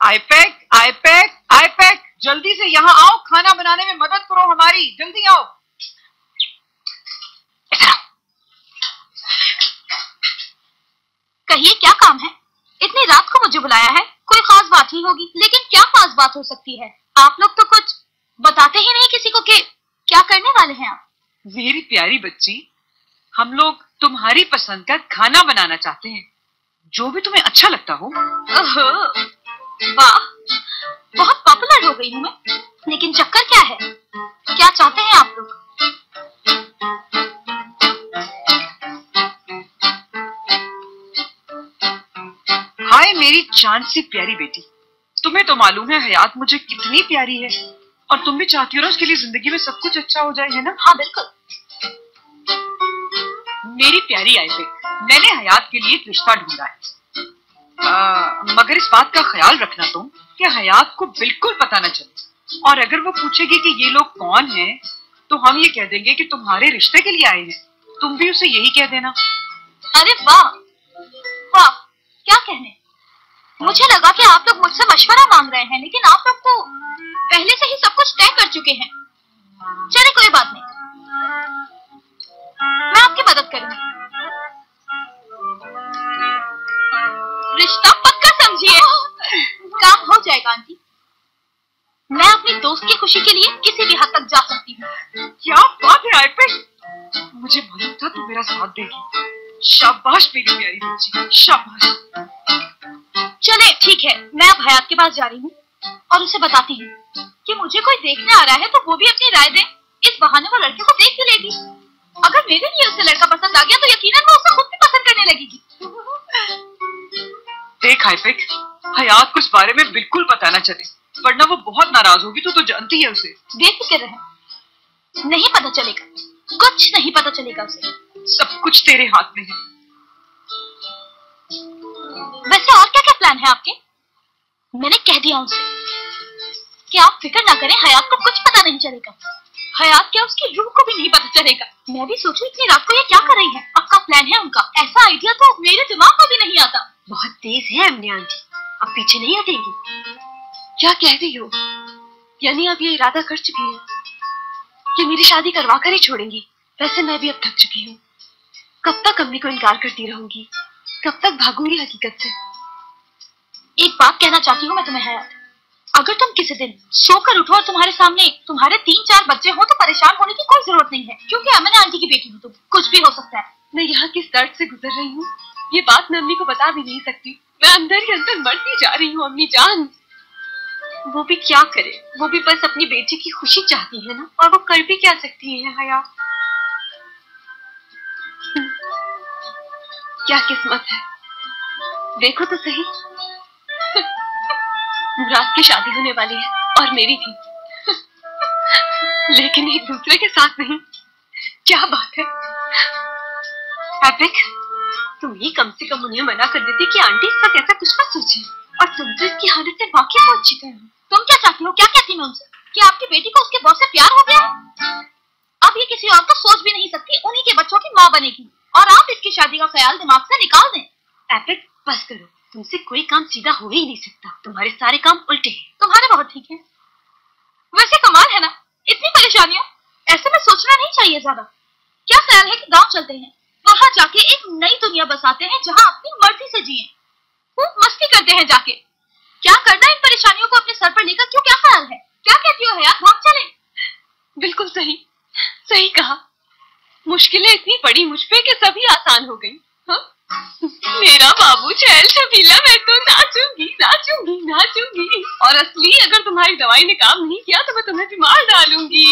IUPAC, IUPAC, IUPAC, जल्दी से यहाँ आओ, खाना बनाने में मदद करो हमारी, जल्दी आओ। कहिए क्या काम है? इतनी रात को मुझे बुलाया है? कोई खास बात ही होगी, लेकिन क्या खास बात हो सकती है? आप लोग तो कुछ बताते ही नहीं किसी को कि क्या करने वाले हैं आप। मेरी प्यारी बच्ची, हम लोग तुम्हारी पसंद का खाना बनाना चाहते हैं, जो भी तुम्हें अच्छा लगता हो। वाह, बहुत पॉपुलर हो गई हूँ मैं। लेकिन चक्कर क्या है? क्या चाहते हैं आप लोग? हाय मेरी चांद सी प्यारी बेटी, तुम्हें तो मालूम है हयात मुझे कितनी प्यारी है, और तुम भी चाहती हो ना उसके लिए जिंदगी में सब कुछ अच्छा हो जाए, है ना? हाँ बिल्कुल। मेरी प्यारी आईपैक, मैंने हयात के लिए एक रिश्ता ढूंढा है, मगर इस बात का ख्याल रखना तुम कि हयात को बिल्कुल पता न चले, और अगर वो पूछेगी कि ये लोग कौन हैं, तो हम ये कह देंगे कि तुम्हारे रिश्ते के लिए आए हैं। तुम भी उसे यही कह देना। अरे वाह वाह, क्या कहने। मुझे लगा कि आप लोग मुझसे मशवरा मांग रहे हैं, लेकिन आप लोग तो पहले से ही सब कुछ तय कर चुके हैं। चले कोई बात नहीं, मैं आपकी मदद करूंगी। रिश्ता पक्का समझिए। काम हो जाएगा आंटी। मैं अपनी दोस्त की खुशी के लिए किसी भी हद तक जा सकती हूँ। क्या बात है आईपैक, मुझे मालूम था तू मेरा साथ देगी। शाबाश मेरी प्यारी बच्ची, शाबाश। चले ठीक है, मैं अब हयात के पास जा रही हूँ और उसे बताती हूँ कि मुझे कोई देखने आ रहा है तो वो भी अपनी राय दे। इस बहाने वो लड़के को देख ही लेगी। अगर मेरे लिए उसे लड़का पसंद आ गया तो यकीनन वो उसे खुद भी पसंद करने लगेगी। देख आईपैक, हयात को इस बारे में बिल्कुल पता न चले, वरना वो बहुत नाराज होगी। तो जानती है उसे। बेफिक्र रहे, नहीं पता चलेगा, कुछ नहीं पता चलेगा उसे। सब कुछ तेरे हाथ में है। वैसे और क्या क्या प्लान है आपके? मैंने कह दिया उनसे कि आप फिक्र ना करें, हयात को कुछ पता नहीं चलेगा। हयात क्या, उसकी रूह को भी नहीं पता चलेगा। मैं भी सोचूं इतनी रात को ये क्या कर रही है। पक्का प्लान है उनका। ऐसा आइडिया तो मेरे दिमाग में भी नहीं आता। बहुत तेज है अम्मी आंटी, अब पीछे नहीं हटेंगी। क्या कह रही हो? यानी आप ये इरादा कर चुकी हैं कि मेरी शादी करवा कर ही छोड़ेंगी? वैसे मैं भी अब थक चुकी हूँ। कब तक अम्मी को इनकार करती रहूंगी? कब तक भागूंगी हकीकत से? एक बात कहना चाहती हूँ मैं तुम्हें हयात, अगर तुम किसी दिन सोकर उठो और तुम्हारे सामने तुम्हारे 3-4 बच्चे हो तो परेशान होने की कोई जरूरत नहीं है, क्योंकि अमन आंटी की बेटी हो तुम। कुछ भी हो सकता है। मैं यहाँ किस दर्द से गुजर रही हूँ ये बात मैं अम्मी को बता भी नहीं सकती। मैं अंदर ही अंदर मरती जा रही हूँ अम्मी जान। वो भी क्या करे, वो भी बस अपनी बेटी की खुशी चाहती है ना, और वो कर भी क्या सकती है हयात। क्या किस्मत है, देखो तो सही। मुराद की शादी होने वाली है और मेरी भी, लेकिन एक दूसरे के साथ नहीं। क्या बात है आईपैक, तुम ही कम से कम उन्हें मना कर देती कि आंटी इसका कैसा कुछ मत सोचे, और तुम तो इसकी हालत से वाकई पहुंच चुके हो। तुम क्या चाहती हो? क्या कहती मैं उनसे कि आपकी बेटी को उसके बॉस से प्यार हो गया है? अब ये किसी और को सोच भी नहीं सकती, उन्हीं के बच्चों की माँ बनेगी, और आप इसकी शादी का ख्याल दिमाग से निकाल दें। आईपैक बस करो, तुमसे कोई काम सीधा हो ही नहीं सकता। तुम्हारे सारे काम उल्टे हैं। तुम्हारे बहुत ठीक है। वैसे कमाल है ना, इतनी परेशानियां। ऐसे में सोचना नहीं चाहिए ज्यादा। क्या ख्याल है कि गांव चलते हैं, वहां जाके एक नई दुनिया बसाते हैं जहां अपनी मर्जी से जिए, खूब मस्ती करते हैं जाके। क्या करना इन परेशानियों को अपने सर पर लेकर? क्यों, क्या ख्याल है? क्या कहती हो हयात, भाग चले? बिल्कुल सही, सही कहा। मुश्किलें इतनी पड़ी मुझ पे कि सभी आसान हो गई। हाँ? मेरा बाबू छैल छबीला, मैं तो नाचूंगी नाचूंगी नाचूंगी, और असली अगर तुम्हारी दवाई ने काम नहीं किया तो मैं तुम्हें बीमार डालूंगी।